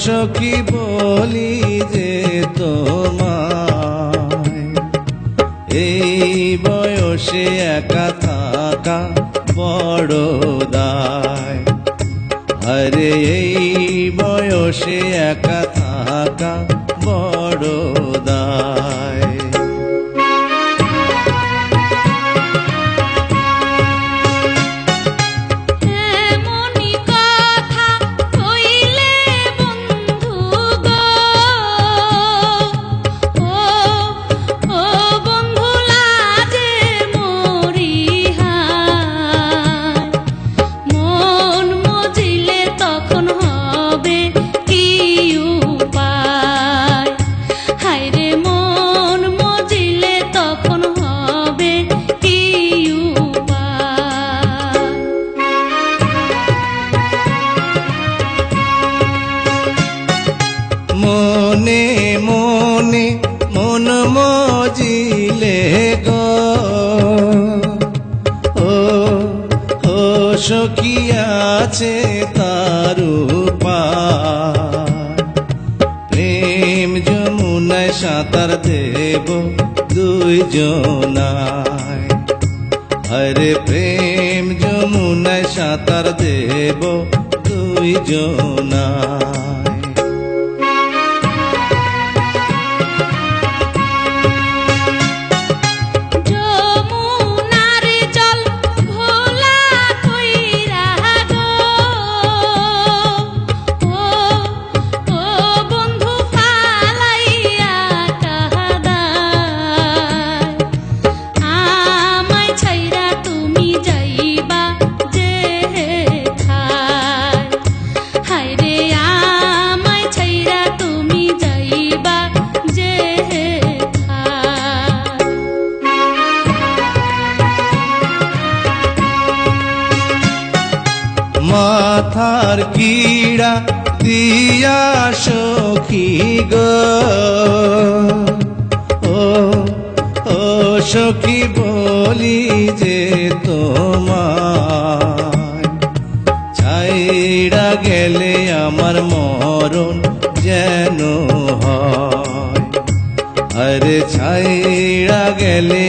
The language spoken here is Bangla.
সখী বলি যে তোমায়, এই বয়সে একা থাকা বড় দায়। আরে এই বয়সে একা থাকা বড় দায়। মনে মনে মন মজিলে গো, ও সখী আছে তার উপায়। প্রেম যমুনায় সাঁতার দেব দুইজনায়, আরে প্রেম যমুনায় সাঁতার দেব দুইজনায়। মাথার কিড়া দিয়া সখী গো, ও সখী বলি যে তোমায়, ছাইড়া গেলে আমার মরণ যেন হয়। আরে ছাইড়া গেলে